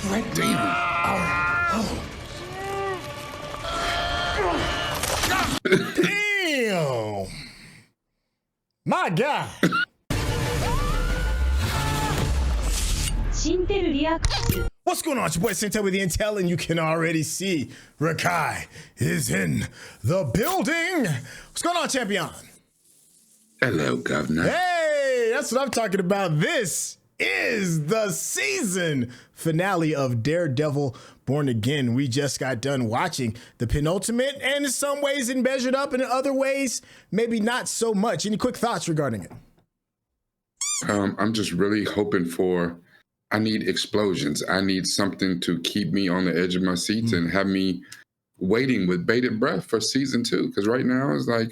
right. Damn. Damn. My God. What's going on? It's your boy Syntell with the Intel, and you can already see Rekkai is in the building. What's going on, champion? Hello, Governor. Hey, that's what I'm talking about. This is the season finale of Daredevil Born Again. We just got done watching the penultimate, and in some ways it measured up, and in other ways, maybe not so much. Any quick thoughts regarding it? I'm just really hoping for, I need explosions. I need something to keep me on the edge of my seats and have me waiting with bated breath for season 2. Because right now it's like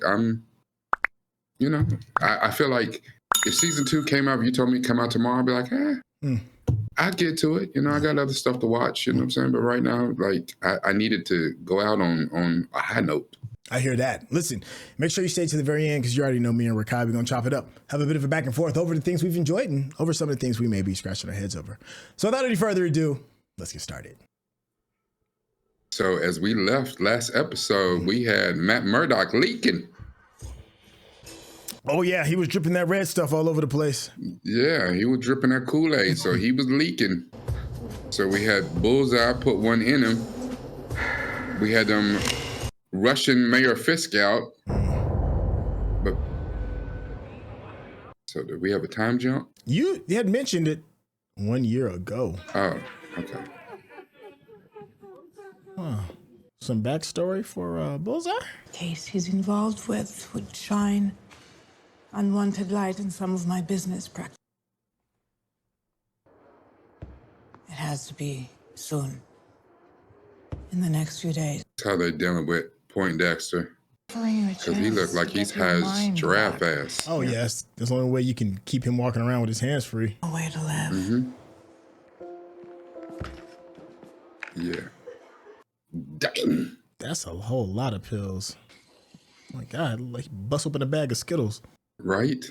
I feel like if season 2 came out, if you told me to come out tomorrow, I'd be like, I'd get to it. I got other stuff to watch, you know what I'm saying? But right now, like, I needed to go out on a high note. I hear that. Listen, make sure you stay to the very end because you already know me and Rekkai. We're going to chop it up. Have a bit of a back and forth over the things we've enjoyed and over some of the things we may be scratching our heads over. So without any further ado, let's get started. So as we left last episode, we had Matt Murdock leaking. Oh, yeah. He was dripping that red stuff all over the place. Yeah, he was dripping that Kool-Aid, so he was leaking. So we had Bullseye put one in him. We had them Russian Mayor Fisk out. But so did we have a time jump? You had mentioned it 1 year ago. Oh, okay. Huh. Some backstory for Bullseye? Case he's involved with would shine unwanted light in some of my business practice. It has to be soon. In the next few days. That's how they're dealing with Poindexter. Because he looked like he has giraffe ass. Oh, yes. That's the only way you can keep him walking around with his hands free. A way to live. Yeah. Dang. That's a whole lot of pills. Oh my God, like he bust open a bag of Skittles. Right?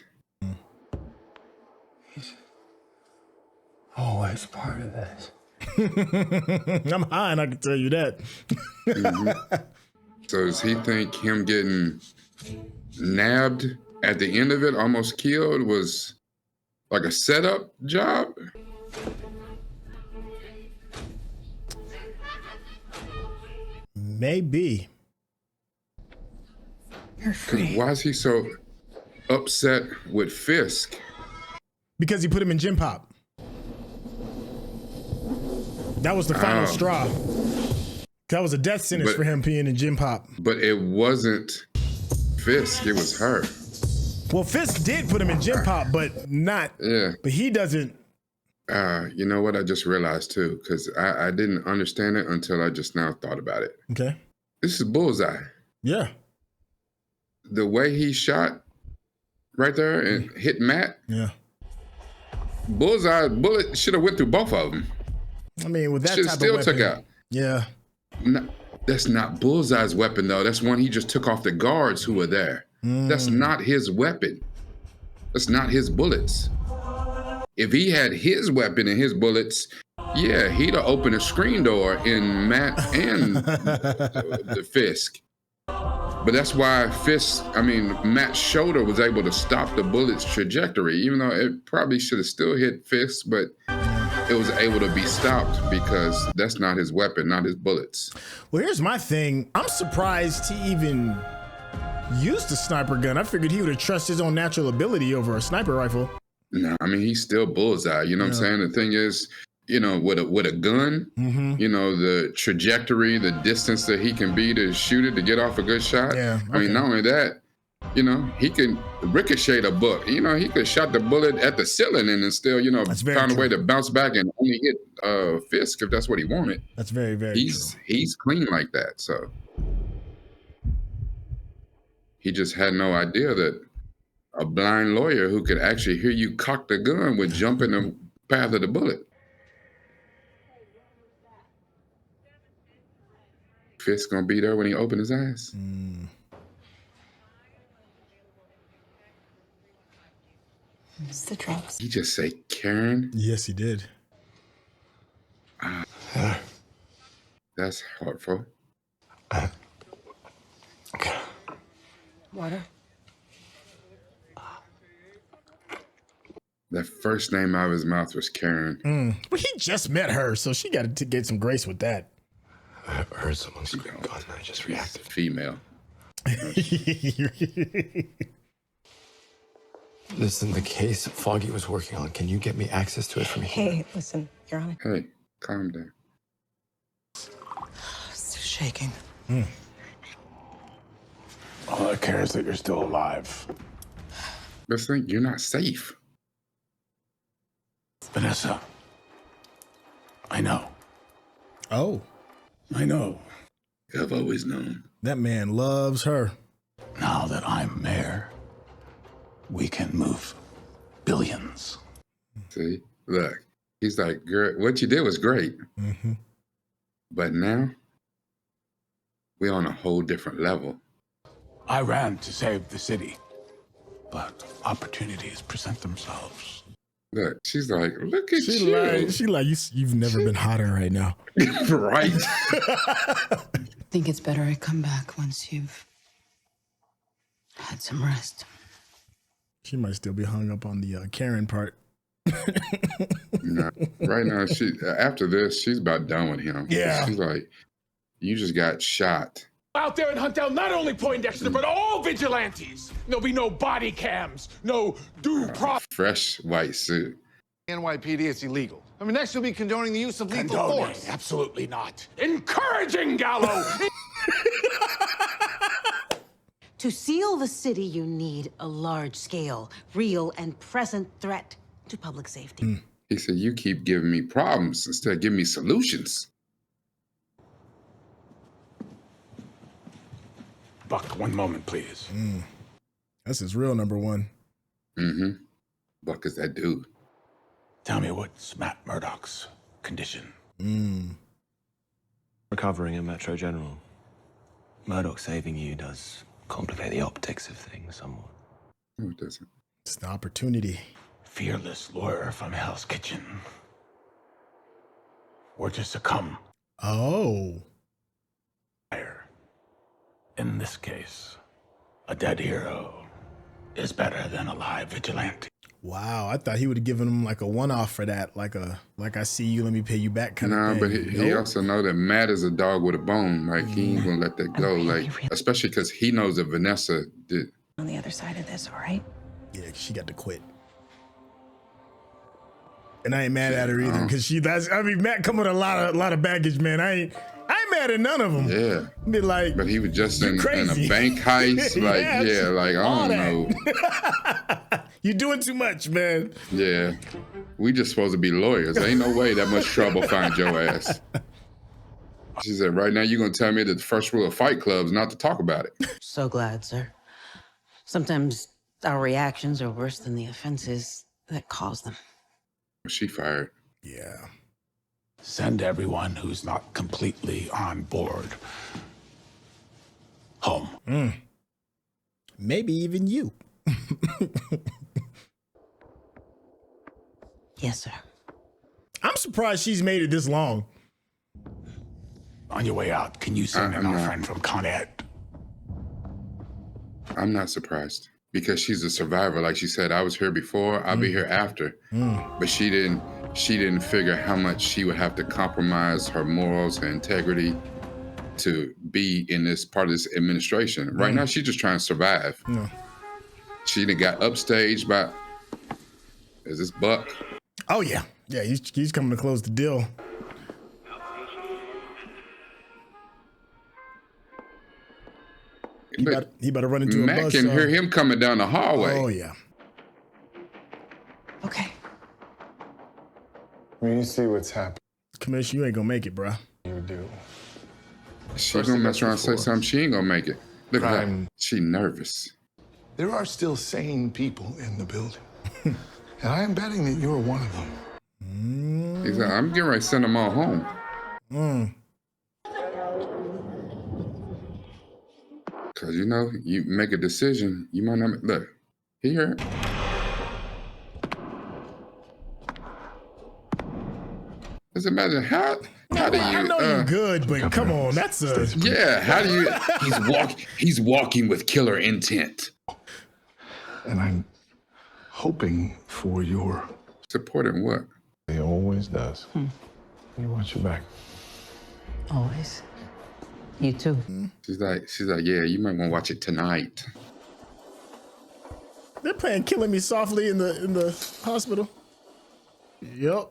He's always part of this. I'm high and I can tell you that. So does he think him getting nabbed at the end of it, almost killed, was like a setup job? Maybe. You're free. Why is he so upset with Fisk? Because he put him in gym pop. That was the final straw. That was a death sentence for him being in gym pop. But it wasn't Fisk, it was her. Well, Fisk did put him in gym pop, but not. Yeah. But he doesn't. You know what I just realized too, because I didn't understand it until I just now thought about it. Okay. This is Bullseye. Yeah. The way he shot right there and hit Matt. Yeah. Bullseye bullet should have went through both of them. I mean, with that Should type have still of weapon, took out. Yeah. No, that's not Bullseye's weapon though. That's one he just took off the guards who were there. That's not his weapon. That's not his bullets. If he had his weapon and his bullets, yeah, he'd have opened a screen door in Matt and the Fisk. But that's why Matt's shoulder was able to stop the bullet's trajectory, even though it probably should have still hit Fisk, but it was able to be stopped because that's not his weapon, not his bullets. Well, here's my thing. I'm surprised he even used the sniper gun. I figured he would have trusted his own natural ability over a sniper rifle. No, I mean, he's still Bullseye. You know what I'm saying? The thing is, with a gun, the trajectory, the distance that he can be to shoot it, to get off a good shot. Yeah. I mean, not only that, he can ricochet a bullet. He could have shot the bullet at the ceiling and then still, found a way to bounce back and only hit Fisk if that's what he wanted. That's very, very true. He's clean like that. So he just had no idea that a blind lawyer who could actually hear you cock the gun would jump in the path of the bullet. Fisk gonna be there when he opened his eyes. It's the drugs. He just say Karen. Yes, he did. That's hurtful. Okay. Water? The first name out of his mouth was Karen. But he just met her, so she got to get some grace with that. I heard someone scream, God, and I just reacted. Female. Listen, the case Foggy was working on, can you get me access to it from here? Hey, listen, Your Honor. Hey, calm down. Still shaking. All I care is that you're still alive. Listen, you're not safe. Vanessa, I know. Oh, I know. I've always known. that man loves her. Now that I'm mayor, we can move billions. See, look, he's like, girl, what you did was great. Mm-hmm. But now, we're on a whole different level. I ran to save the city, but opportunities present themselves. Look, she's like, look at She you. like you've never been hotter right now. Right? I think it's better I come back once you've had some rest. She might still be hung up on the Karen part. No, right now, after this, she's about done with him. Yeah. She's like, you just got shot. Out there and hunt down not only Poindexter, but all vigilantes. There'll be no body cams, no due process. Fresh white suit. NYPD, it's illegal. I mean, next you'll be condoning the use of lethal Condoning, force. absolutely not. Encouraging Gallo. To seal the city, you need a large-scale, real and present threat to public safety. He said, you keep giving me problems instead of giving me solutions. Buck, one moment, please. That's his real number one. Mm-hmm. Buck is that dude. Tell me what's Matt Murdock's condition? Recovering in Metro General. Murdock saving you does complicate the optics of things somewhat. No, it doesn't. It's the opportunity. Fearless lawyer from Hell's Kitchen. Or to succumb. Oh. In this case, a dead hero is better than a live vigilante. Wow. I thought he would have given him like a one-off for that. Like I see you, let me pay you back kind of thing. But he also know that Matt is a dog with a bone. Like, he ain't gonna let that go. Like, especially because he knows that Vanessa did. On the other side of this, all right? Yeah, she got to quit. And I ain't mad at her either, because Matt come with a lot of baggage, man. I ain't mad at none of them. Yeah. Be like, But he was just in crazy. a bank heist. Like, Yes. like, I All don't that. know. You're doing too much, man. Yeah. We just supposed to be lawyers. Ain't no way that much trouble find your ass. She said, right now you're going to tell me that the first rule of Fight Club is not to talk about it. So glad, sir. Sometimes our reactions are worse than the offenses that cause them. She fired. Yeah. Send everyone who's not completely on board home. Maybe even you. Yes, sir. I'm surprised she's made it this long. On your way out, can you send in I'm our not. friend from Con Ed? I'm not surprised because she's a survivor. Like she said, I was here before, I'll be here after. But she didn't figure how much she would have to compromise her morals, her integrity to be in this part of this administration. Right now, she's just trying to survive. Yeah. She done got upstaged by, is this Buck? Oh, yeah. Yeah, he's coming to close the deal. He better run into a Matt bus. can hear him coming down the hallway. Oh, yeah. Okay. When you see what's happening, Commissioner, you ain't gonna make it, bruh. you do. She gonna mess around and say something, she ain't gonna make it. Look at her. Crime. She nervous. There are still sane people in the building. And I am betting that you're one of them. He's like, I'm getting ready to send them all home. Cause you know, you make a decision, you might not, look, here. Just imagine How do you? I know you're good, but come on, that's a Yeah. How do you? He's walking with killer intent. And I'm hoping for your Supporting what? He always does. You watch your back. Always. You too. She's like, yeah, you might want to watch it tonight. They're playing "Killing Me Softly" in the hospital. Yep.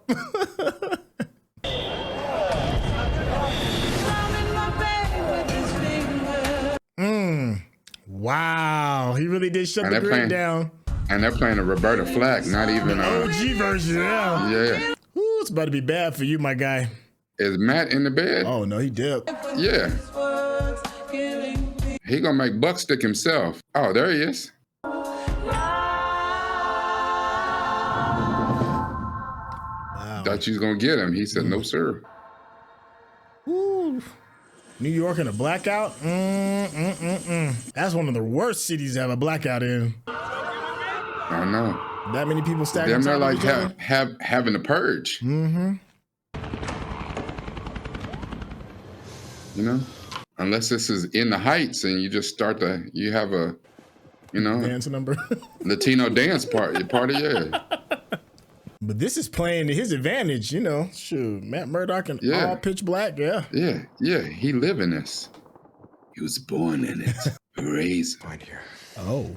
Wow, he really did shut the grid down. And they're playing a Roberta Flack, not even OG version. Yeah. Yeah. Ooh, it's about to be bad for you, my guy. Is Matt in the bed? Oh no, he dipped. Yeah. He gonna make Buckstick himself. Oh, there he is. Wow. Thought you was gonna get him. He said, no, sir. Ooh. New York in a blackout? That's one of the worst cities to have a blackout in. I know. That many people stacking Them on they're top like of each other? having a purge. Mm-hmm. You know? Unless this is in the Heights and you just you have a, dance number. Latino dance party, yeah. But this is playing to his advantage, Shoot, Matt Murdock and all pitch black, yeah. Yeah, he live in this. He was born in it, raised right here. Oh.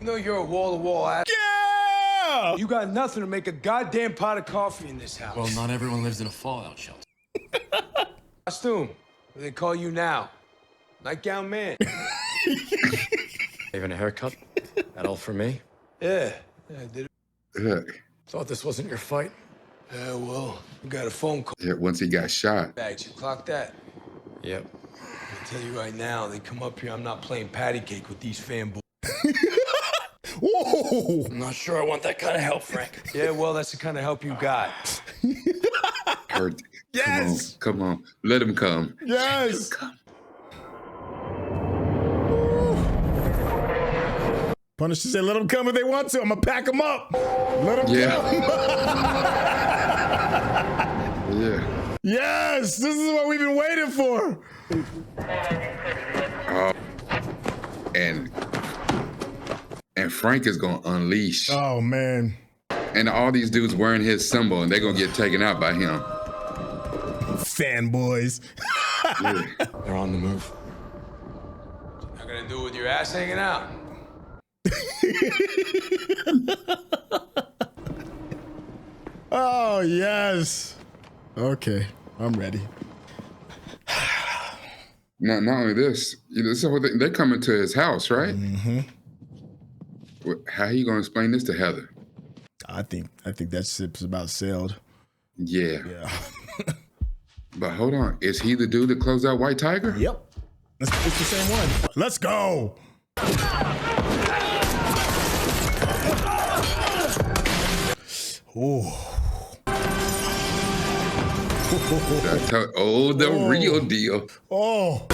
You know you're a wall-to-wall ass. Yeah! You got nothing to make a goddamn pot of coffee in this house. Well, not everyone lives in a fallout shelter. Costume. What do they call you now? Nightgown man. Even a haircut? That all for me? Yeah, I did it. Look. Thought this wasn't your fight? Yeah, well, we got a phone call. Yeah, once he got shot. Bags, you clock that? Yep. I tell you right now, they come up here, I'm not playing patty cake with these fanboys. Whoa! I'm not sure I want that kind of help, Frank. Yeah, well, that's the kind of help you got. Kurt, yes! Come on. Let him come. Yes! Let him come. Punisher said, let them come if they want to. I'm going to pack them up. Let them come. Yeah. Yes, this is what we've been waiting for. And Frank is going to unleash. Oh, man. And all these dudes wearing his symbol, and they're going to get taken out by him. Fanboys. Yeah. They're on the move. Not gonna do it with your ass hanging out. Oh, yes. Okay, I'm ready. Not only this, this whole thing, they're coming to his house, right? Mm-hmm. How are you going to explain this to Heather? I think that ship's about sailed. Yeah. Yeah. But hold on, is he the dude that closed out White Tiger? Yep. It's the same one. Let's go. Ooh. The real deal. Oh.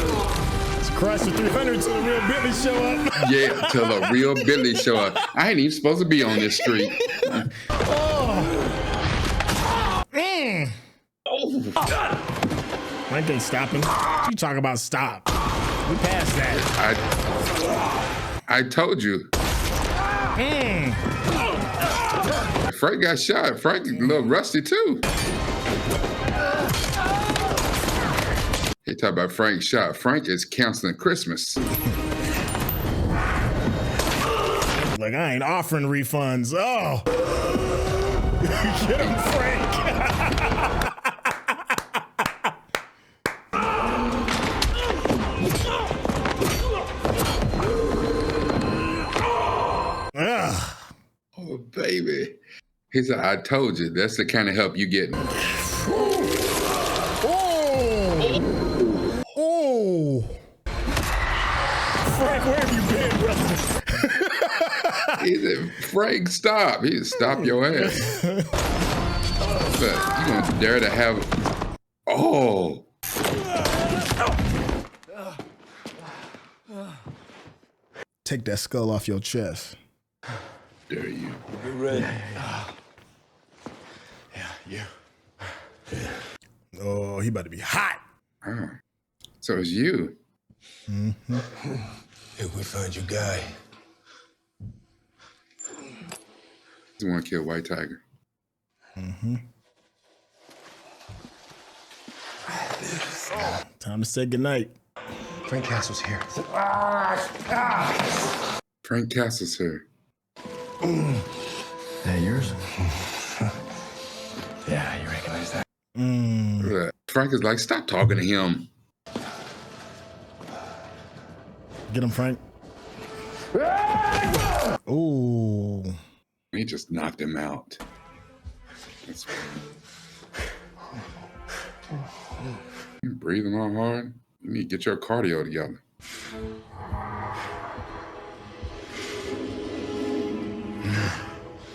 It's Chrysler 300 till the real Bentley show up. Yeah, till the real Billy show up. I ain't even supposed to be on this street. Frank ain't stopping. You talk about stop. We passed that. I told you. Frank got shot. Frank a little rusty too. He talk about Frank shot. Frank is canceling Christmas. Like, I ain't offering refunds. Oh. Get him, Frank. Oh, baby. He said, I told you, that's the kind of help you get. Oh. Frank, where have you been, brother? He said, Frank, stop. He said, stop your ass. But you gonna dare to have, oh. Take that skull off your chest. Dare you. Get ready. Yeah, you. Oh, he about to be hot. Oh, so it's you. Mm-hmm. If we find your guy. He's the one to kill White Tiger. Mm-hmm. Time to say goodnight. Frank Castle's here. Frank Castle's here. That yours? Yeah, you recognize that. Frank is like, stop talking to him. Get him, Frank. Ooh. He just knocked him out. That's You're breathing all hard. You need to get your cardio together.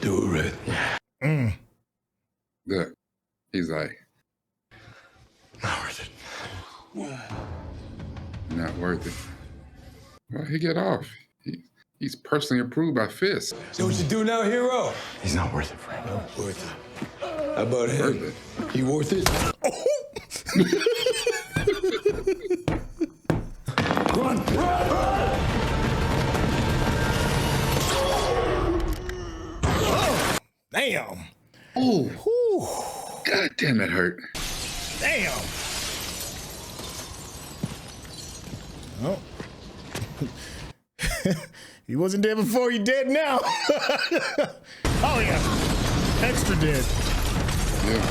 Do it, Red. Mm. Look, he's like, Not worth it. not worth it. Well, he get off. He's personally approved by Fisk. So what you do now, hero? He's not worth it, Frank. Worth it. How about him? Worth it. He worth it? Run! Damn. Oh, Whew. God damn, that hurt. Damn. Oh. He wasn't dead before, he dead now. Oh, yeah. Extra dead. Yeah.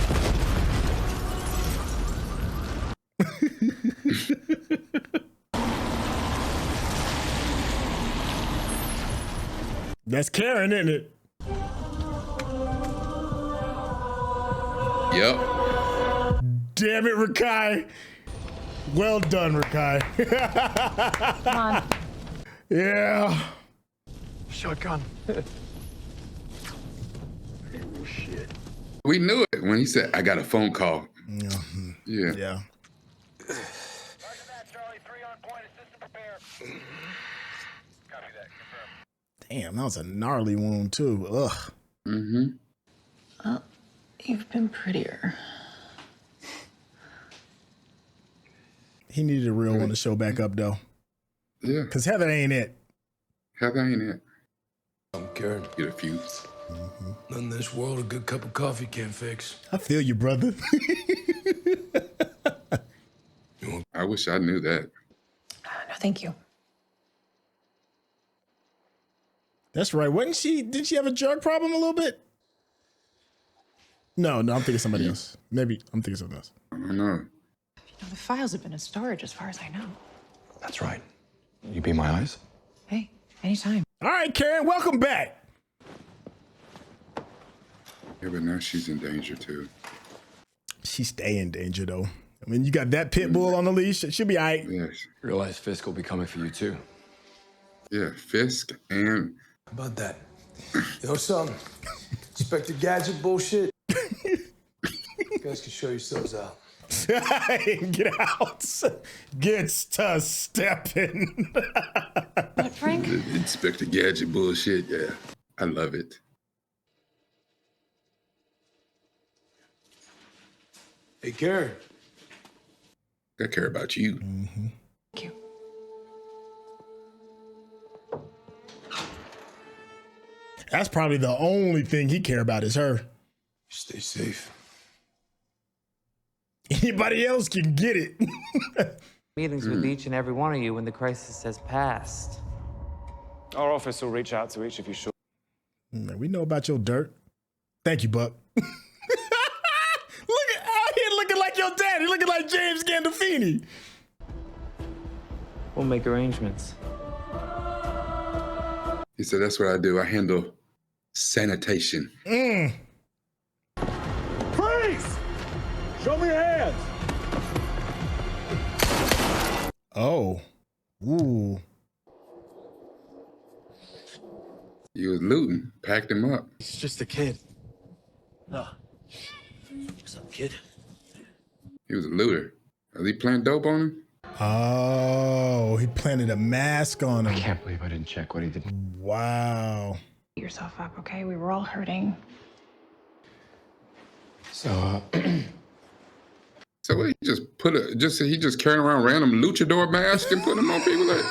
That's Karen, isn't it? Yep. Damn it, Rekkai. Well done, Rekkai. Come on. Yeah. Shotgun. Shit. We knew it when he said, I got a phone call. Mm-hmm. Yeah. Yeah. Damn, that was a gnarly wound, too. Ugh. Mm-hmm. Well, you've been prettier. He needed a real one to show back up, though. Yeah. Because Heather ain't it. Heather ain't it. I'm Karen. Get a few. Mm-hmm. Nothing in this world a good cup of coffee can't fix. I feel you, brother. I wish I knew that. No, thank you. That's right. Did she have a drug problem a little bit? No, I'm thinking somebody else. Maybe I'm thinking something else. I don't know. The files have been in storage as far as I know. That's right. You be my eyes? Hey, anytime. All right, Karen, welcome back. Yeah, but now she's in danger too. She stay in danger though. I mean, you got that pit bull on the leash. She'll be all right. Yes. Realize Fisk will be coming for you too. Yeah, Fisk and How about that? You know something? Inspector Gadget bullshit. You guys can show yourselves out. Get out. Gets to stepping. What, Frank? Inspector Gadget bullshit. Yeah, I love it. Hey, Karen. I care about you. Mm-hmm. Thank you. That's probably the only thing he care about is her. Stay safe. Anybody else can get it. Meetings with each and every one of you when the crisis has passed. Our office will reach out to each of you shortly. We know about your dirt. Thank you, Buck. Look at out here looking like your daddy, looking like James Gandolfini. We'll make arrangements. He said, that's what I do. I handle sanitation. Freeze! Show me your hands! Oh. Ooh. He was looting, packed him up. He's just a kid. No. What's up, kid? He was a looter. Was he playing dope on him? Oh, he planted a mask on him. I can't believe I didn't check what he did. Wow. Get yourself up, okay? We were all hurting. So, So he just he just carrying around random luchador masks and putting them on people like.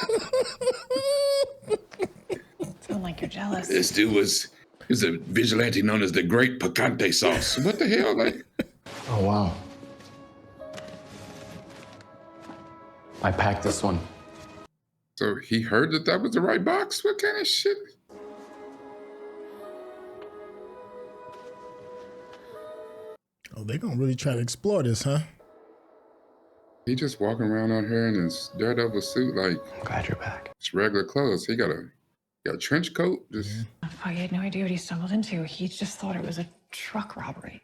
Sound like you're jealous. This dude was a vigilante known as the Great Picante Sauce. What the hell, like? Oh wow. I packed this one. So he heard that was the right box? What kind of shit? Oh, they're gonna really try to explore this, huh? He just walking around out here in his Daredevil suit, like. I'm glad you're back. It's regular clothes. He got a trench coat. Just. Oh, he had no idea what he stumbled into. He just thought it was a truck robbery.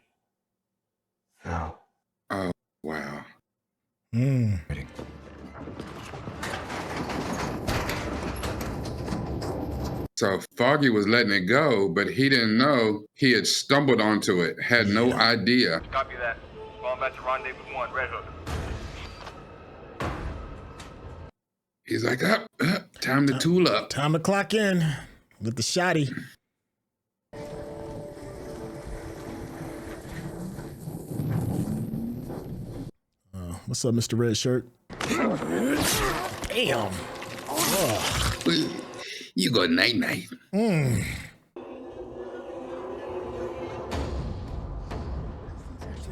No. Oh wow. So Foggy was letting it go, but he didn't know he had stumbled onto it, had no idea. Copy that. Falling back to rendezvous 1, Red Hook. He's like, up, time to tool up. Time to clock in with the shotty. What's up, Mr. Red Shirt? Damn. You go night-night.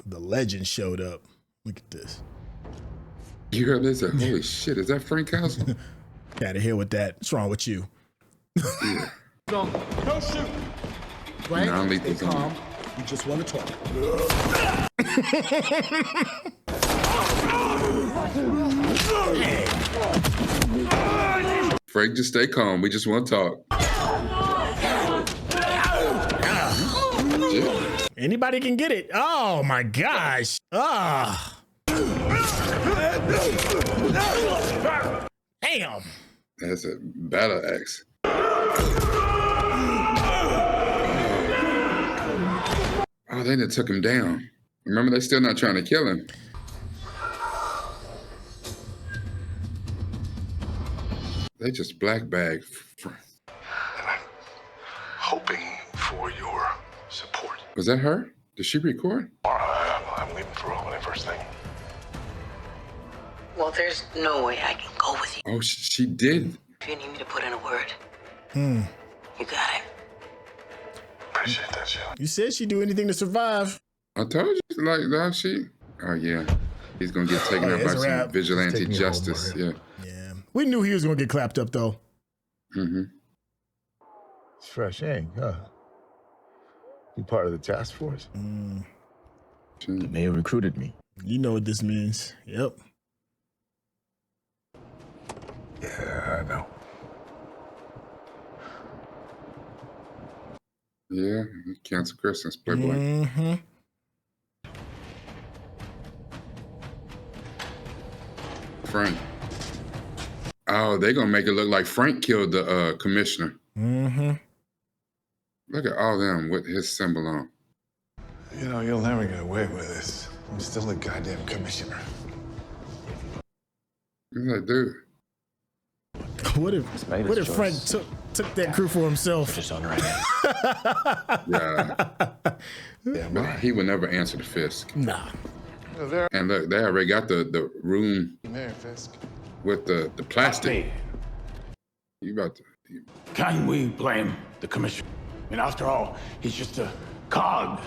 The legend showed up. Look at this. You heard this? Holy shit, is that Frank Castle? Out of here with that. What's wrong with you? Yeah. No shoot. Right? Non-lethal Stay calm. You just want to talk. Frank, just stay calm. We just want to talk. Anybody can get it. Oh my gosh. Damn. That's a battle axe. Oh, they done took him down. Remember, they're still not trying to kill him. They just black bag. And I'm hoping for your support. Was that her? Did she record? I'm leaving for holiday first thing. Well, there's no way I can go with you. Oh, she did. If you need me to put in a word, you got it. Appreciate that, shit. You said she'd do anything to survive. I told you, like that. Oh yeah, he's gonna get taken up by some vigilante justice. Yeah. We knew he was gonna get clapped up though. Mm-hmm. It's fresh ink, huh? You part of the task force? The mayor recruited me. You know what this means. Yep. Yeah, I know. Yeah, cancel Christmas, Playboy. Mm-hmm. Frank. Oh, they're gonna make it look like Frank killed the commissioner. Mm-hmm. Look at all them with his symbol on. You know, you'll never get away with this. I'm still the goddamn commissioner. He's like, dude. What if Frank took that crew for himself? Just on right. Yeah. But he would never answer the Fisk. Nah. And look, they already got the room Mayor Fisk. with the plastic. You about to. Can we blame the commissioner? I mean, after all, he's just a cog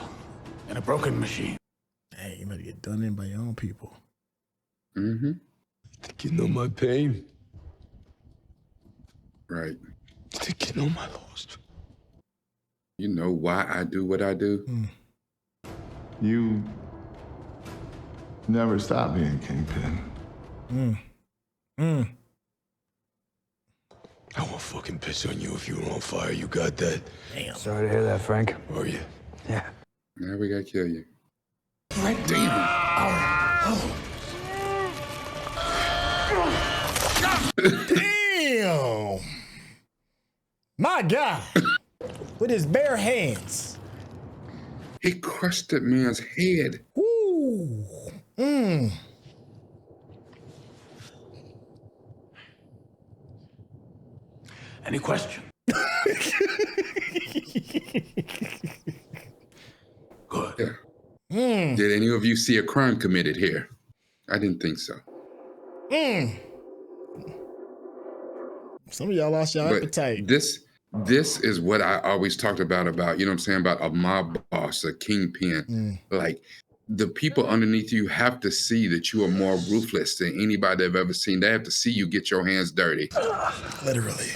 in a broken machine. Hey, you better get done in by your own people. Mm-hmm. Think you know my pain? Right. Think you know my loss? You know why I do what I do? You never stop being Kingpin. I will fucking piss on you if you were on fire. You got that? Damn. Sorry to hear that, Frank. Are you? Yeah. Now we gotta kill you. Right. Damn. Damn. My God. With his bare hands. He crushed that man's head. Ooh. Any question? Good. Yeah. Did any of you see a crime committed here? I didn't think so. Some of y'all lost your appetite. This is what I always talked about, you know what I'm saying, about a mob boss, a kingpin. Like, the people underneath you have to see that you are more ruthless than anybody they've ever seen. They have to see you get your hands dirty. Literally.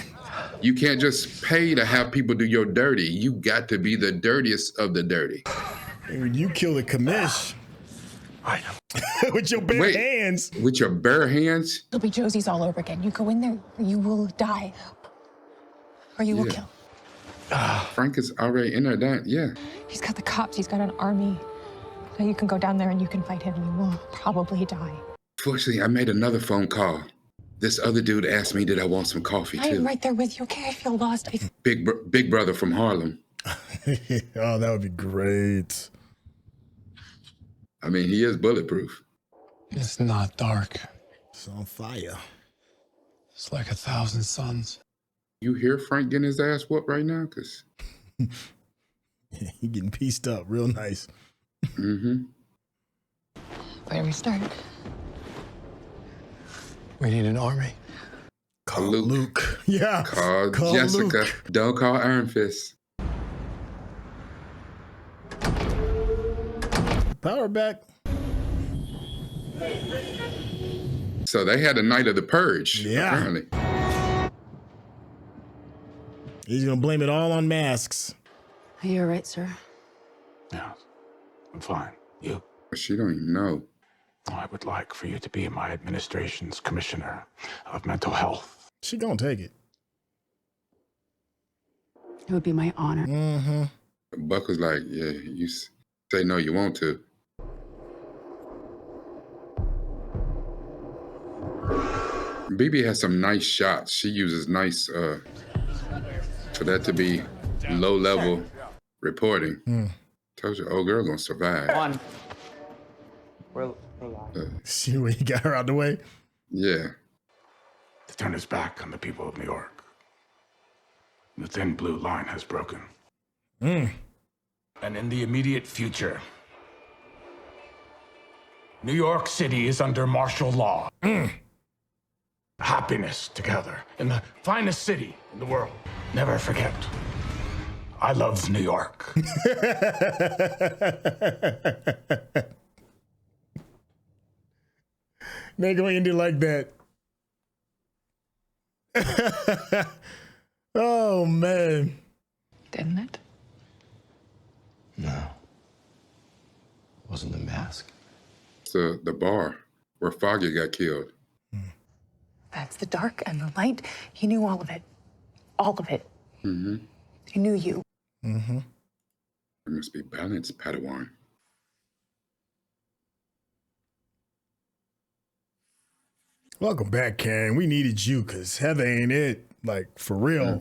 You can't just pay to have people do your dirty. You got to be the dirtiest of the dirty. When you kill the commish with your bare hands. With your bare hands? It'll be Josie's all over again. You go in there, you will die. Or you will kill. Frank is already in there, yeah. He's got the cops, he's got an army. So you can go down there and you can fight him. You will probably die. Fortunately, I made another phone call. This other dude asked me, did I want some coffee too? I'm right there with you, okay? I feel lost. Big brother from Harlem. Oh, that would be great. I mean, he is bulletproof. It's not dark. It's on fire. It's like 1,000 suns. You hear Frank getting his ass whooped right now? Cause he getting pieced up real nice. Where do we start? We need an army. Call Luke. Yeah. Call Jessica. Luke. Don't call Iron Fist. Power back. So they had a night of the purge. Yeah. Apparently. He's gonna blame it all on masks. Are you all right, sir? Yeah, I'm fine. You? She don't even know. I would like for you to be my administration's commissioner of mental health. She gonna take it. It would be my honor. Buck was like, yeah, you say no, you want to. BB has some nice shots. She uses nice, for that to be low-level reporting. Told you, old girl gonna survive. One. We're live. See when he got her out the way? Yeah. To turn his back on the people of New York. The thin blue line has broken. And in the immediate future, New York City is under martial law. Happiness together in the finest city in the world. Never forget, I love New York. They gonna end it like that. Oh man. Didn't it? No. It wasn't the mask. It's the bar where Foggy got killed. That's the dark and the light. He knew all of it. All of it. He knew you. There must be balance, Padawan. Welcome back, Karen. We needed you because Heather ain't it. Like, for real.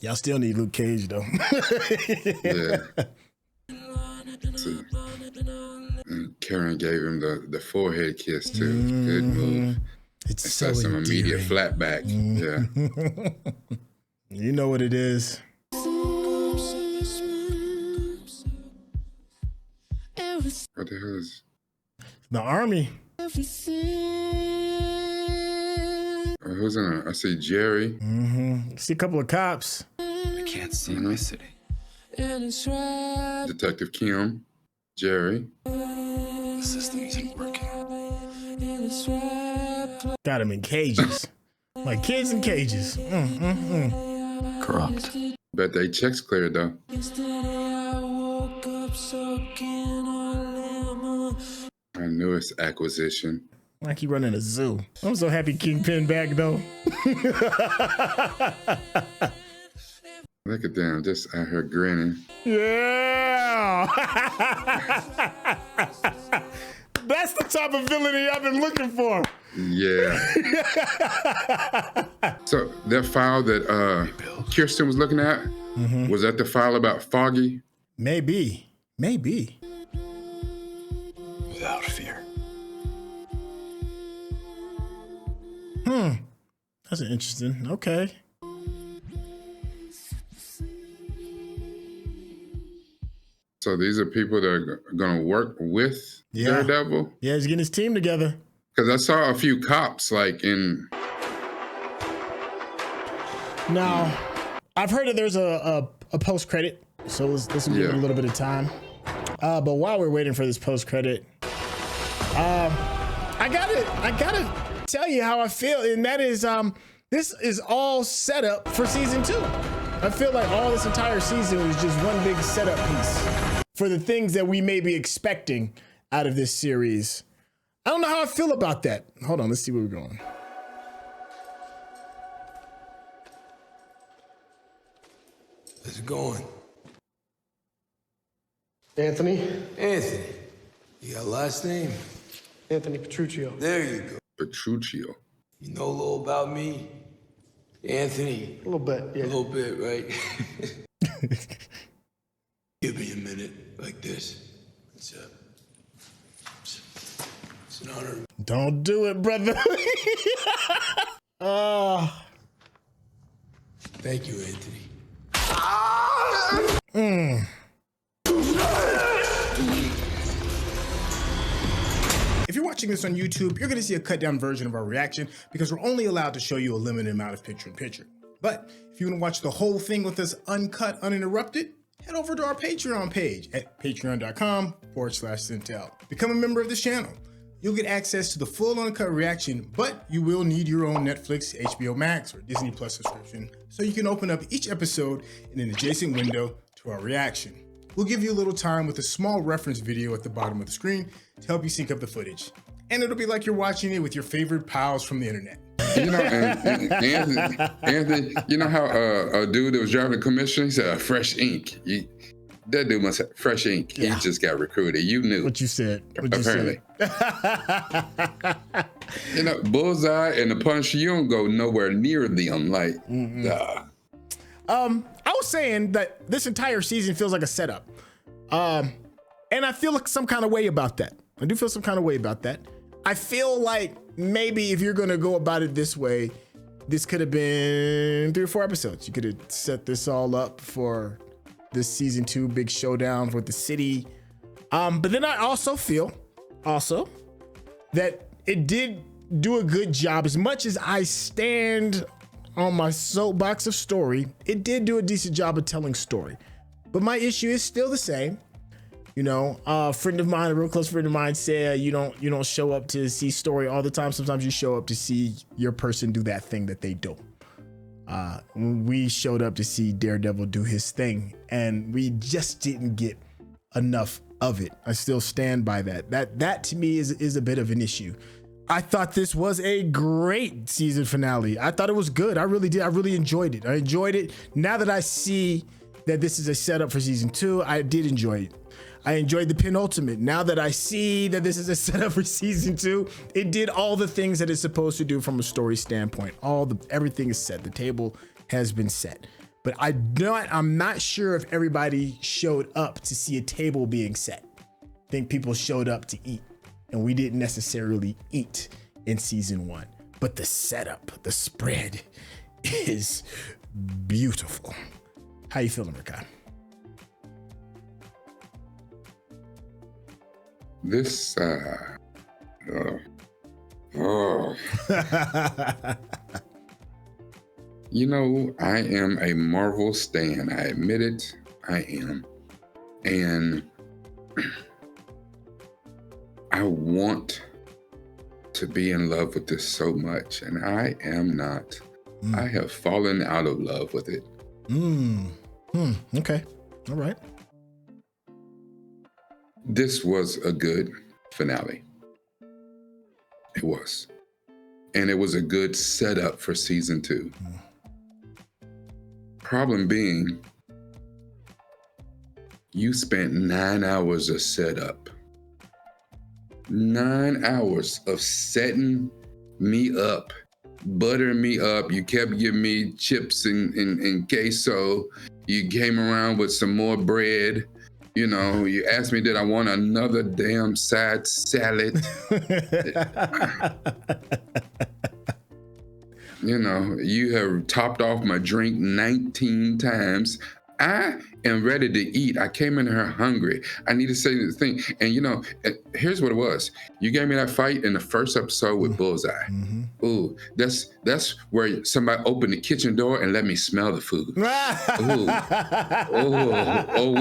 Y'all still need Luke Cage, though. Yeah. And Karen gave him the forehead kiss, too. Good move. It's so some immediate endearing. flat back. Yeah. You know what it is. What the hell is... The army. Who's in there? I see Jerry. See a couple of cops. I can't see my city. Detective Kim. Jerry. The system isn't working. Got him in cages. Like kids in cages. Corrupt. Bet they checks cleared, though. Our newest acquisition. Like he running a zoo. I'm so happy Kingpin back, though. Look at them, just out here grinning. Yeah! That's the type of villainy I've been looking for. Yeah. So that file that Kirsten was looking at, was that the file about Foggy? Maybe. Without fear. That's interesting. Okay. So these are people that are going to work with Daredevil? Yeah, he's getting his team together. Because I saw a few cops like in... Now, I've heard that there's a post-credit, so let's give it a little bit of time. But while we're waiting for this post-credit, I gotta tell you how I feel, and that is this is all set up for season 2. I feel like all this entire season was just one big setup piece for the things that we may be expecting out of this series. I don't know how I feel about that. Hold on, let's see where we're going. How's it going? Anthony? Anthony. You got a last name? Anthony Petruccio. There you go. Petruccio. You know a little about me? Anthony. A little bit, yeah. A little bit, right? Give me a minute like this. It's an honor. Don't do it, brother. Thank you, Anthony. If you're watching this on YouTube, you're gonna see a cut down version of our reaction because we're only allowed to show you a limited amount of picture-in-picture. But if you wanna watch the whole thing with us uncut, uninterrupted, head over to our Patreon page at patreon.com/Syntell. Become a member of this channel. You'll get access to the full uncut reaction, but you will need your own Netflix, HBO Max, or Disney Plus subscription so you can open up each episode in an adjacent window to our reaction. We'll give you a little time with a small reference video at the bottom of the screen to help you sync up the footage. And it'll be like you're watching it with your favorite pals from the internet. You know, Anthony, you know how a dude that was driving a commissioner, he said, fresh ink. That dude must have fresh ink. Yeah. He just got recruited. You knew. What you said. Apparently. You know, Bullseye and the Punisher, you don't go nowhere near them. Like, I was saying that this entire season feels like a setup. And I feel like some kind of way about that. I do feel some kind of way about that. I feel like maybe if you're going to go about it this way, this could have been 3 or 4 episodes. You could have set this all up for this season 2 big showdown with the city. But then I also feel that it did do a good job. As much as I stand on my soapbox of story, it did do a decent job of telling story. But my issue is still the same. You know, a friend of mine, a real close friend of mine said, you don't show up to see story all the time. Sometimes you show up to see your person do that thing that they do. We showed up to see Daredevil do his thing, and we just didn't get enough of it. I still stand by that. That to me is a bit of an issue. I thought this was a great season finale. I thought it was good. I really did. I really enjoyed it. I enjoyed it. Now that I see that this is a setup for season 2, I did enjoy it. I enjoyed the penultimate. Now that I see that this is a setup for season 2, it did all the things that it's supposed to do from a story standpoint. Everything is set. The table has been set. But I'm not sure if everybody showed up to see a table being set. I think people showed up to eat, and we didn't necessarily eat in season 1. But the setup, the spread is beautiful. How you feeling, Rekkai? This, You know, I am a Marvel stan. I admit it, I am. And I want to be in love with this so much, and I am not. I have fallen out of love with it. Okay. All right. This was a good finale. It was. And it was a good setup for season 2. Problem being, you spent 9 hours of setup. 9 hours of setting me up, buttering me up. You kept giving me chips and queso. You came around with some more bread. You know, you asked me, did I want another damn side salad? You know, you have topped off my drink 19 times. I and ready to eat. I came in here hungry. I need to say this thing. And you know, here's what it was. You gave me that fight in the first episode with Bullseye. Ooh, that's where somebody opened the kitchen door and let me smell the food. We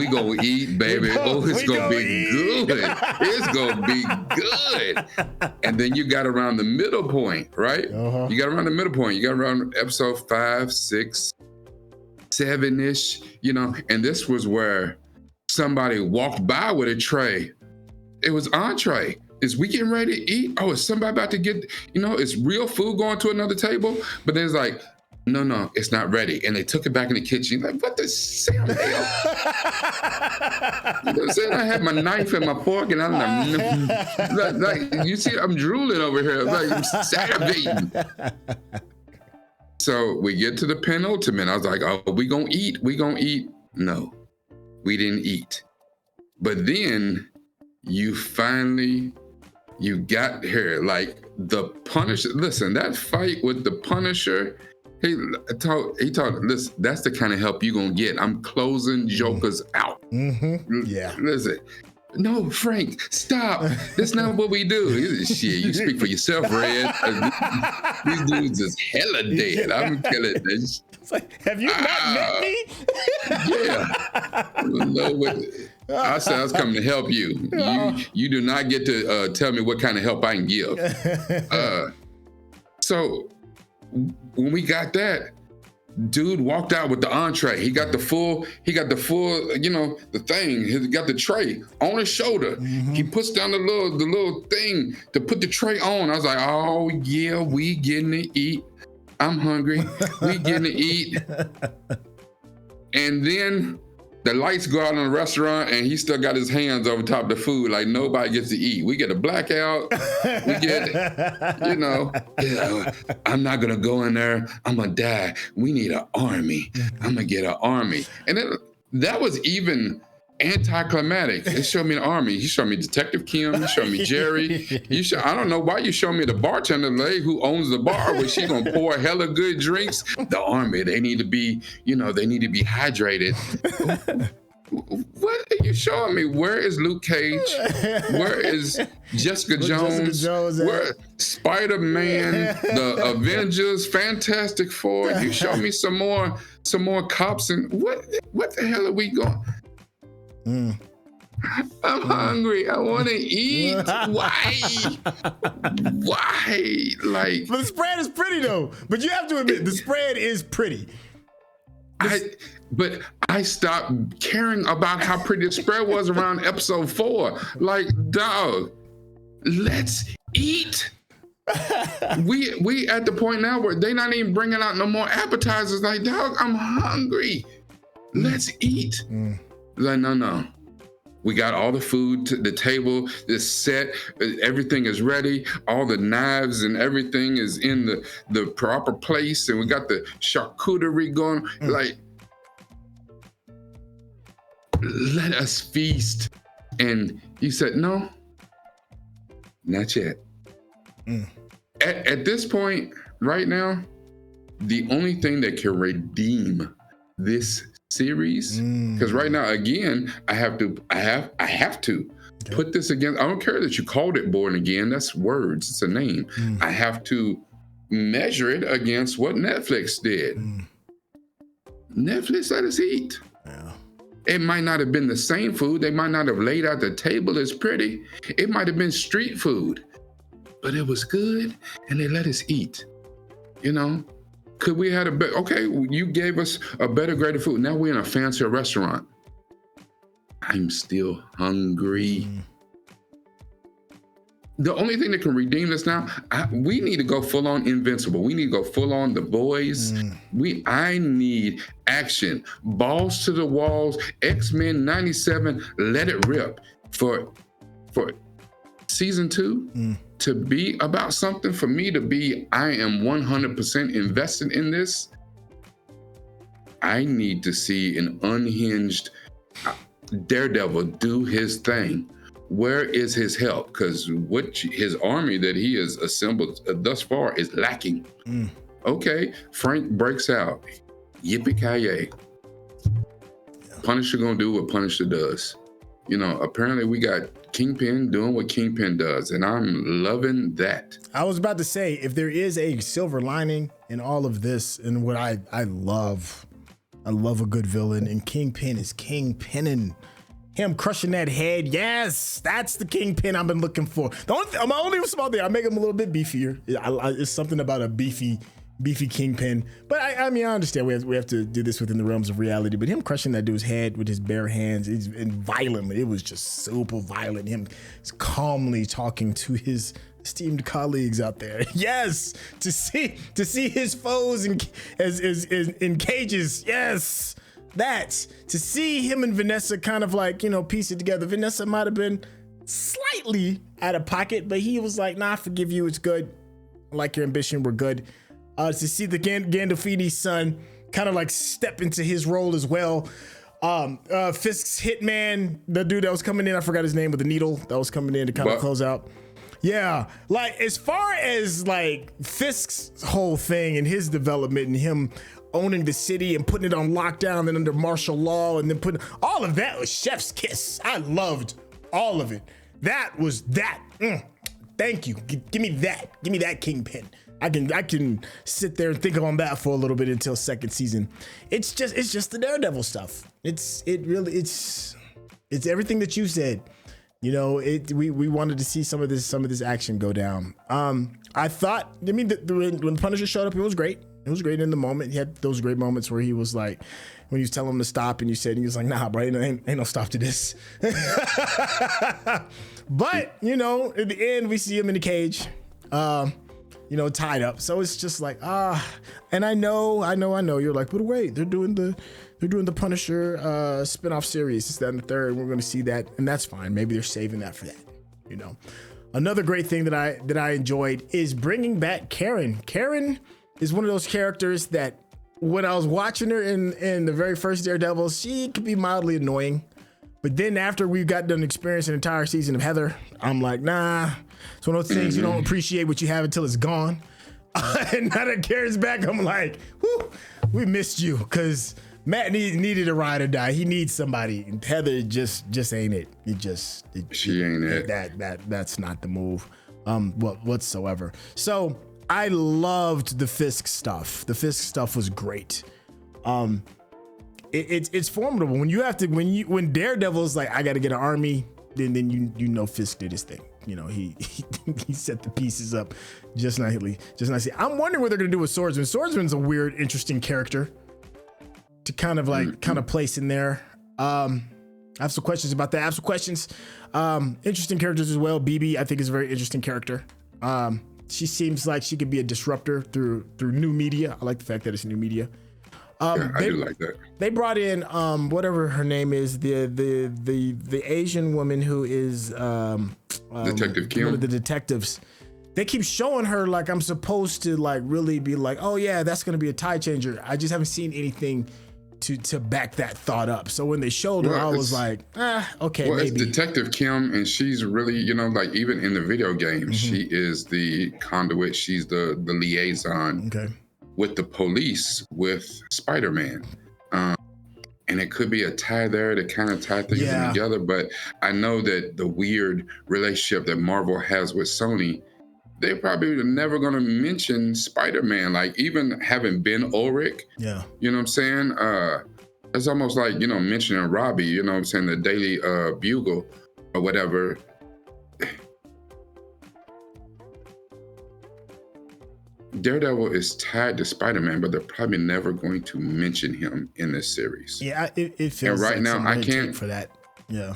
gonna eat, baby. It's gonna be good. It's gonna be good. And then you got around the middle point, right? You got around the middle point. You got around episode 5, 6, 7-ish, you know, and this was where somebody walked by with a tray. It was entree. Is we getting ready to eat? Oh, is somebody about to get, you know, is real food going to another table? But then it's like, no, it's not ready. And they took it back in the kitchen. Like, what the Sam hell? You know what I'm saying? I had my knife and my fork and I'm like, you see, I'm drooling over here. Like, I'm salivating. So we get to the penultimate. I was like, oh, we gonna eat. No, we didn't eat. But then you got here. Like the Punisher, listen, that fight with the Punisher, he told, listen, that's the kind of help you gonna get. I'm closing jokers out. Yeah. Listen. No, Frank, stop. That's not what we do. Shit, you speak for yourself, Red. These dudes is hella dead. I'm killing this. It's like, have you not met me? I said I was coming to help you. You do not get to tell me what kind of help I can give. So when we got that, dude walked out with the entree. He got the full, you know, the thing. He got the tray on his shoulder. He puts down the little thing to put the tray on. I was like, oh yeah, we getting to eat. I'm hungry. We getting to eat. And then the lights go out in the restaurant and he still got his hands over top of the food like nobody gets to eat. We get a blackout. We get, you know, I'm not going to go in there. I'm going to die. We need an army. I'm going to get an army. And then that was even anticlimactic. They showed me an army. He showed me Detective Kim. He showed me Jerry. I don't know why you showed me the bartender lady who owns the bar where she going to pour hella good drinks. The army, they need to be, you know, they need to be hydrated. What are you showing me? Where is Luke Cage? Where is Jessica Jones? Where Spider-Man, the Avengers, Fantastic Four? You show me some more cops and what the hell are we going? I'm hungry. I want to eat. Why? Like, but the spread is pretty though. But you have to admit, the spread is pretty. But I stopped caring about how pretty the spread was around episode 4. Like, dog, let's eat. We at the point now where they not even bringing out no more appetizers. Like, dog, I'm hungry. Let's eat. Like, no. We got all the food to the table, it's set, everything is ready, all the knives and everything is in the proper place, and we got the charcuterie going. Like, let us feast. And you said, no, not yet. At this point, right now, the only thing that can redeem this series, because right now, again, I have to put this against. I don't care that you called it Born Again. That's words. It's a name. I have to measure it against what Netflix did. Netflix let us eat. It might not have been the same food. They might not have laid out the table as pretty. It might have been street food, but it was good, and they let us eat. You know. Could we had a better, okay, you gave us a better, greater food. Now we're in a fancier restaurant. I'm still hungry. The only thing that can redeem this now, we need to go full on Invincible. We need to go full on The Boys. I need action. Balls to the walls. X-Men 97, let it rip. For season 2, to be about something, for me to be, I am 100% invested in this. I need to see an unhinged Daredevil do his thing. Where is his help? Because his army that he has assembled thus far is lacking. Okay, Frank breaks out. Yippee-ki-yay. Punisher gonna do what Punisher does. You know, apparently we got Kingpin doing what Kingpin does, and I'm loving that. I was about to say, if there is a silver lining in all of this, and what I love a good villain, and Kingpin is Kingpinning. Him crushing that head, yes, that's the Kingpin I've been looking for. My only small thing, I make him a little bit beefier. It's something about a beefy Kingpin. But I mean, I understand we have to do this within the realms of reality. But him crushing that dude's head with his bare hands, and violently, it was just super violent. Him calmly talking to his esteemed colleagues out there. Yes, to see his foes in cages. Yes. That to see him and Vanessa kind of like, you know, piece it together. Vanessa might have been slightly out of pocket, but he was like, nah, I forgive you. It's good. I like your ambition. We're good. To see the Gandolfini's son kind of like step into his role as well. Fisk's hitman, the dude that was coming in, I forgot his name, with the needle that was coming in to kind of close out. Yeah, like as far as like Fisk's whole thing and his development and him owning the city and putting it on lockdown and under martial law, and then putting all of that was chef's kiss. I loved all of it. That was that. Thank you. Give me that. Give me that Kingpin. I can sit there and think on that for a little bit until second season. It's just the Daredevil stuff. It's everything that you said. You know, we wanted to see some of this action go down. I thought, I mean, when Punisher showed up, it was great. It was great in the moment. He had those great moments where he was like, when you was telling him to stop, and he was like, nah, bro, ain't no stop to this. But, you know, at the end, we see him in the cage, you know, tied up. So it's just like, and I know. You're like, but wait, they're doing the Punisher spinoff series. It's that and the third. We're going to see that, and that's fine. Maybe they're saving that for that, you know. Another great thing that I enjoyed is bringing back Karen. Karen is one of those characters that when I was watching her in the very first Daredevil, she could be mildly annoying. But then after we got done experiencing an entire season of Heather, I'm like, nah, it's one of those things you don't appreciate what you have until it's gone. And now that Karen's back, I'm like, whew, we missed you, because Matt needed a ride or die. He needs somebody. And Heather just ain't it. She ain't it. That's not the move whatsoever. So I loved the Fisk stuff. The Fisk stuff was great. It's formidable when Daredevil's like, I got to get an army. Then you know Fisk did his thing. You know, he set the pieces up just nicely. I'm wondering what they're gonna do with Swordsman. Swordsman's a weird, interesting character to kind of place in there. I have some questions about that. I have some questions. Interesting characters as well. BB, I think, is a very interesting character. She seems like she could be a disruptor through new media. I like the fact that it's new media. I do like that. They brought in whatever her name is, the Asian woman who is Detective Kim. One of the detectives. They keep showing her like I'm supposed to like really be like, oh yeah, that's gonna be a tide changer. I just haven't seen anything to back that thought up. So when they showed her, I was like, okay, maybe. It's Detective Kim, and she's really, you know, like even in the video game, she is the conduit. She's the liaison with the police, with Spider-Man. And it could be a tie there to kind of tie things together. But I know that the weird relationship that Marvel has with Sony, they're probably never going to mention Spider-Man. Like even having Ben Ulrich, you know what I'm saying? It's almost like, you know, mentioning Robbie, you know what I'm saying? The Daily Bugle or whatever. Daredevil is tied to Spider-Man, but they're probably never going to mention him in this series. Yeah, it feels and right like now I can't for that. Yeah.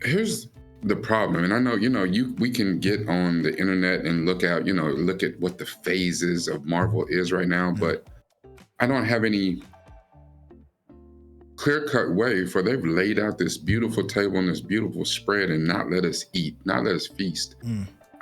Here's the problem, and I know, you know, we can get on the internet and look at what the phases of Marvel is right now, but I don't have any clear-cut way for they've laid out this beautiful table and this beautiful spread and not let us eat, not let us feast.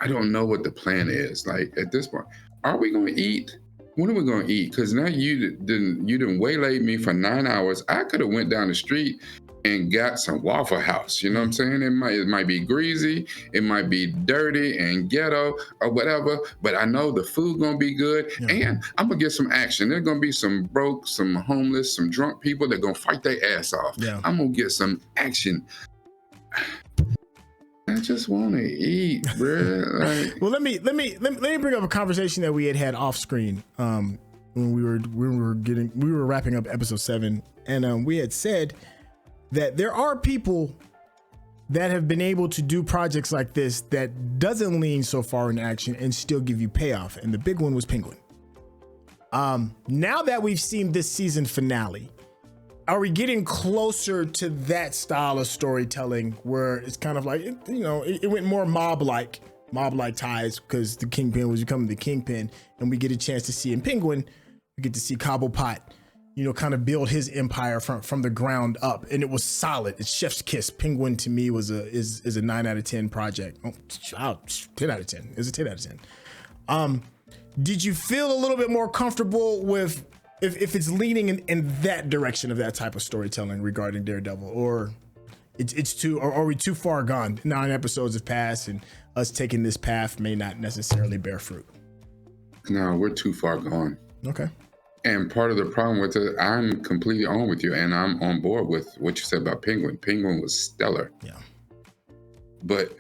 I don't know what the plan is. Like at this point, are we going to eat? When are we going to eat? Because now you didn't waylay me for 9 hours. I could have went down the street and got some Waffle House. You know what I'm saying? It might be greasy, it might be dirty and ghetto or whatever, but I know the food gonna be good, and I'm gonna get some action. There's gonna be some broke, some homeless, some drunk people that gonna fight their ass off. I'm gonna get some action. I just want to eat, bro. Like, well, let me bring up a conversation that we had off screen when we were wrapping up episode 7, and we had said that there are people that have been able to do projects like this that doesn't lean so far in action and still give you payoff, and the big one was Penguin. Now that we've seen this season finale, are we getting closer to that style of storytelling where it's kind of like, it went more mob-like ties because the Kingpin was becoming the Kingpin, and we get a chance to see in Penguin, we get to see Cobblepot, kind of build his empire from the ground up, and it was solid. It's chef's kiss. Penguin to me is a 9 out of 10 project. 10 out of 10. It's a 10 out of 10. Did you feel a little bit more comfortable with if it's leaning in that direction of that type of storytelling regarding Daredevil, or it's too, or are we too far gone? 9 episodes have passed, and us taking this path may not necessarily bear fruit. No, we're too far gone. Okay. And part of the problem with it, I'm completely on with you, and I'm on board with what you said about Penguin. Penguin was stellar. Yeah. But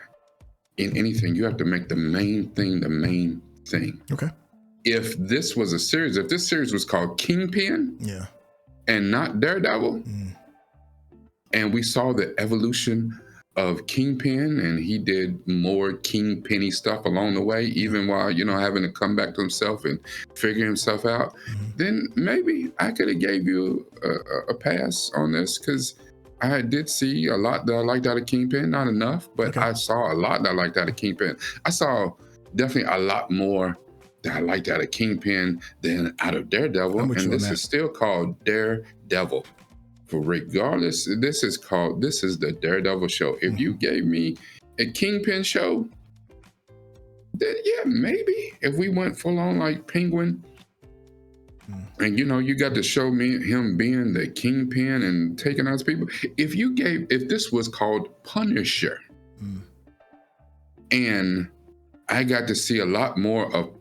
in anything, you have to make the main thing the main thing. Okay. If this was a series, if this series was called Kingpin, and not Daredevil, and we saw the evolution of Kingpin, and he did more Kingpin-y stuff along the way, even while, having to come back to himself and figure himself out, then maybe I could have gave you a pass on this, because I did see a lot that I liked out of Kingpin, not enough, but I saw a lot that I liked out of Kingpin. I saw definitely a lot more that I liked out of Kingpin than out of Daredevil, and this is still called Daredevil. For regardless, this is the Daredevil show. If you gave me a Kingpin show, then yeah, maybe. If we went full on like Penguin, and you got to show me him being the Kingpin and taking out people. If this was called Punisher, and I got to see a lot more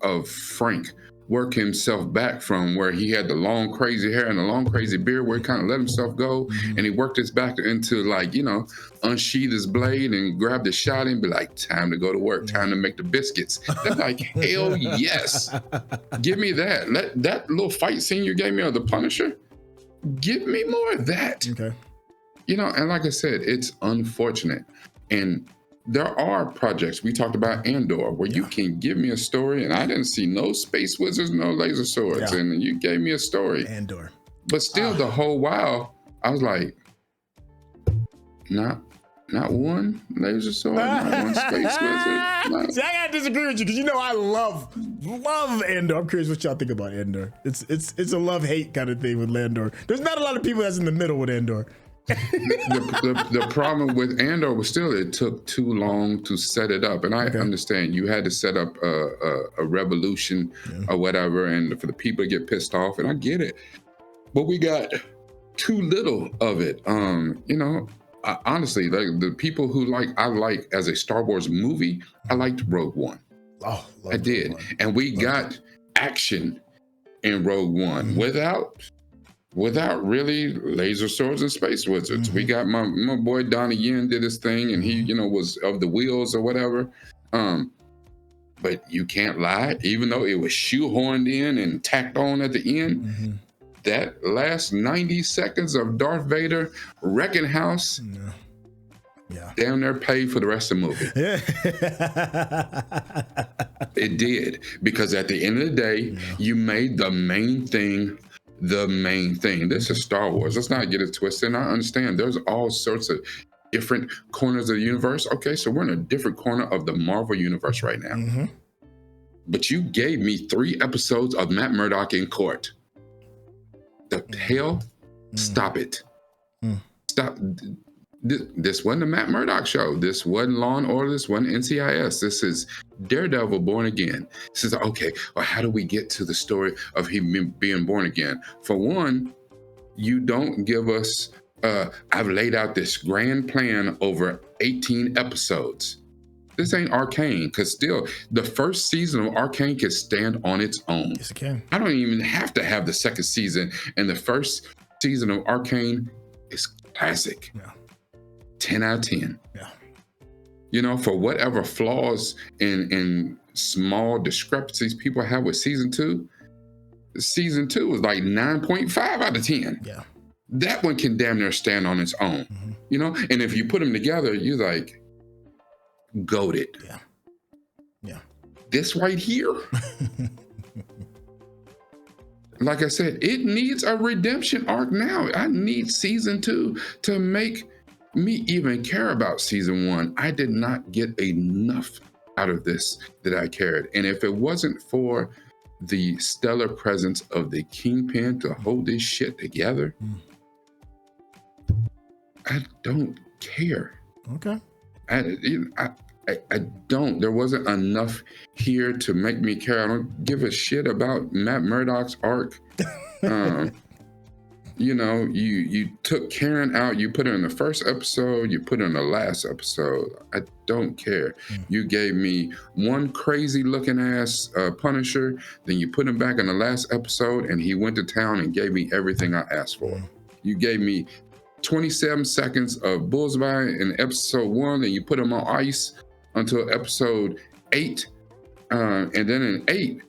of Frank work himself back from where he had the long crazy hair and the long crazy beard, where he kind of let himself go, and he worked his back into, like, unsheath his blade and grab the shot and be like, time to go to work, time to make the biscuits. They're like, hell yes, give me that. That little fight scene you gave me of the Punisher, give me more of that. Okay. And like I said, it's unfortunate, and there are projects, we talked about Andor, where you can give me a story, and I didn't see no space wizards, no laser swords, and you gave me a story. Andor. But still, the whole while, I was like, not one laser sword, not one space wizard. See, I gotta disagree with you, because I love Andor. I'm curious what y'all think about Andor. It's a love-hate kind of thing with Andor. There's not a lot of people that's in the middle with Andor. the problem with Andor was still, it took too long to set it up, and I understand you had to set up a revolution or whatever, and for the people to get pissed off, and I get it, but we got too little of it. Honestly, like the people who I like as a Star Wars movie, I liked Rogue One. Oh, I did, and we got action in Rogue One without really laser swords and space wizards. We got my boy Donnie Yen did his thing, and he, was of the wheels or whatever. But you can't lie, even though it was shoehorned in and tacked on at the end, that last 90 seconds of Darth Vader wrecking house, damn near paid for the rest of the movie. It did, because at the end of the day, you made the main thing the main thing. This is Star Wars. Let's not get it twisted. And I understand there's all sorts of different corners of the universe. Okay, so we're in a different corner of the Marvel universe right now. But you gave me 3 episodes of Matt Murdock in court. The hell? Stop it. Stop. This wasn't a Matt Murdock show. This wasn't Law and Order. This wasn't NCIS. This is Daredevil Born Again. This is, okay, well, how do we get to the story of him being born again? For one, you don't give us I've laid out this grand plan over 18 episodes. This ain't Arcane, because still, the first season of Arcane can stand on its own. Yes, it can. I don't even have to have the second season, and the first season of Arcane is classic. Yeah. 10 out of 10. Yeah. You know, for whatever flaws and small discrepancies people have with season 2 was like 9.5 out of 10. Yeah. That one can damn near stand on its own. Mm-hmm. You know, and if you put them together, you're like, goated. Yeah. Yeah. This right here, like I said, it needs a redemption arc now. I need season 2 to make me even care about season 1. I did not get enough out of this that I cared. And if it wasn't for the stellar presence of the Kingpin to hold this shit together, I don't care. Okay. I don't. There wasn't enough here to make me care. I don't give a shit about Matt Murdock's arc. You know, you took Karen out, you put her in the first episode, you put her in the last episode. I don't care. You gave me one crazy looking ass Punisher, then you put him back in the last episode and he went to town and gave me everything I asked for. You gave me 27 seconds of Bullseye in episode 1, and you put him on ice until episode 8. And then in 8,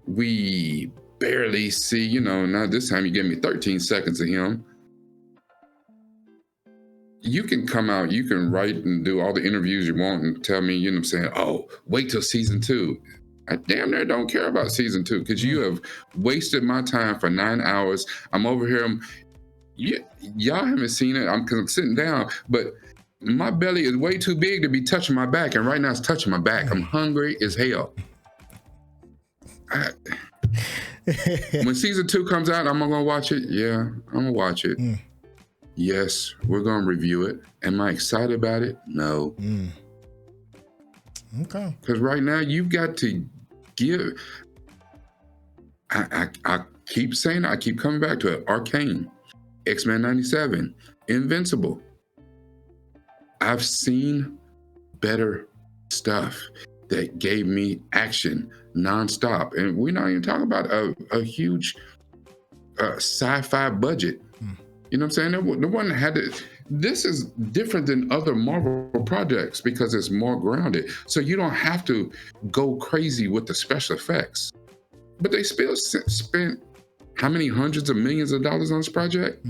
we barely see, you know, now this time you give me 13 seconds of him. You can come out, you can write and do all the interviews you want and tell me, you know what I'm saying, oh, wait till season 2. I damn near don't care about season 2 because you have wasted my time for 9 hours. I'm over here. Y'all haven't seen it. I'm sitting down, but my belly is way too big to be touching my back. And right now it's touching my back. I'm hungry as hell. When season 2 comes out, am I gonna watch it? Yeah, I'm gonna watch it. Yes, we're gonna review it. Am I excited about it? No. Okay. Because right now you've got to give. I keep saying, I keep coming back to it. Arcane, X-Men 97, Invincible. I've seen better stuff that gave me action nonstop. And we're not even talking about a huge sci-fi budget. You know what I'm saying? The one that had to, this is different than other Marvel projects because it's more grounded. So you don't have to go crazy with the special effects. But they still spent how many hundreds of millions of dollars on this project?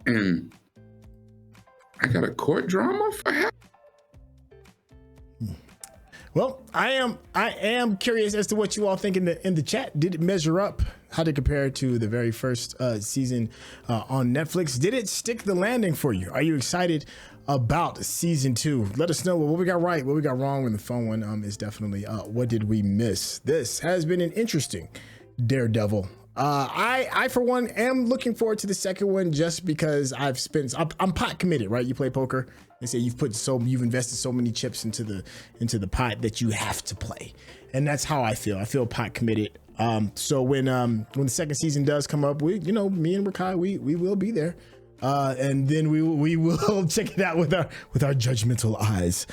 And I got a court drama for half. Well, I am curious as to what you all think in the chat. Did it measure up? How did it compare to the very first season on Netflix? Did it stick the landing for you? Are you excited about season 2? Let us know what we got right, what we got wrong. And the fun one is definitely what did we miss? This has been an interesting Daredevil. I for one am looking forward to the second one just because I'm pot committed, right? You play poker. They say you've invested so many chips into the pot that you have to play, and that's how I feel. I feel pot committed. So when the second season does come up, me and Rekkai, we will be there, and then we will check it out with our judgmental eyes.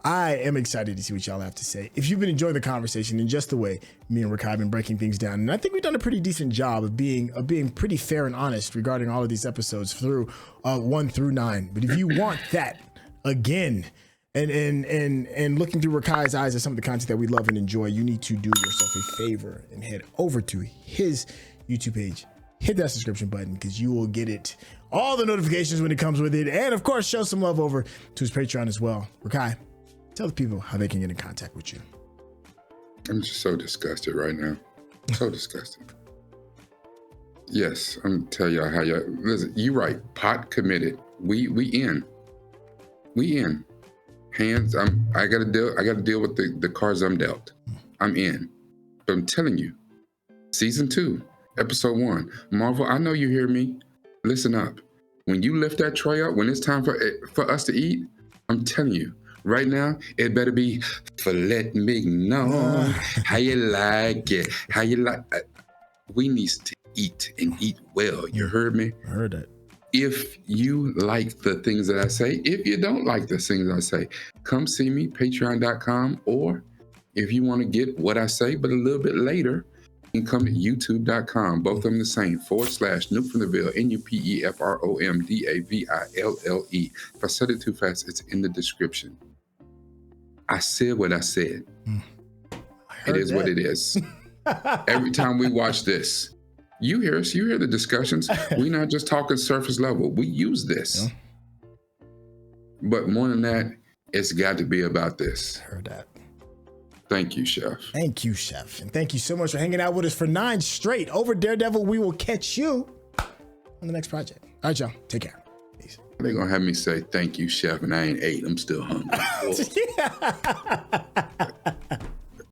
I am excited to see what y'all have to say. If you've been enjoying the conversation and just the way me and Rekkai have been breaking things down, and I think we've done a pretty decent job of being pretty fair and honest regarding all of these episodes through 1 through 9. But if you want that again, and looking through Rekkai's eyes at some of the content that we love and enjoy, you need to do yourself a favor and head over to his YouTube page. Hit that subscription button because you will get all the notifications when it comes with it. And of course, show some love over to his Patreon as well. Rekkai, tell the people how they can get in contact with you. I'm just so disgusted right now. So disgusted. Yes, I'm gonna tell y'all how y'all listen. You right, pot committed. We in. Hands. I gotta deal with the cards I'm dealt. I'm in. But I'm telling you, season 2, episode 1, Marvel. I know you hear me. Listen up. When you lift that tray up, when it's time for us to eat, I'm telling you. Right now, it better be for let me know how you like it. How you like it. We need to eat and eat well. You heard me? I heard that. If you like the things that I say, if you don't like the things I say, come see me, patreon.com, or if you want to get what I say, but a little bit later, you can come to youtube.com. Both of them the same, / Nuke from the Ville, NUPEFROMDAVILLE. If I said it too fast, it's in the description. I said what I said. It is what it is. Every time we watch this, you hear us, you hear the discussions. We're not just talking surface level. We use this. Yeah. But more than that, it's got to be about this. Heard that. Thank you, Chef. Thank you, Chef. And thank you so much for hanging out with us for 9 straight. Over Daredevil, we will catch you on the next project. All right, y'all. Take care. Peace. They're going to have me say, thank you, Chef, and I ain't ate. I'm still hungry.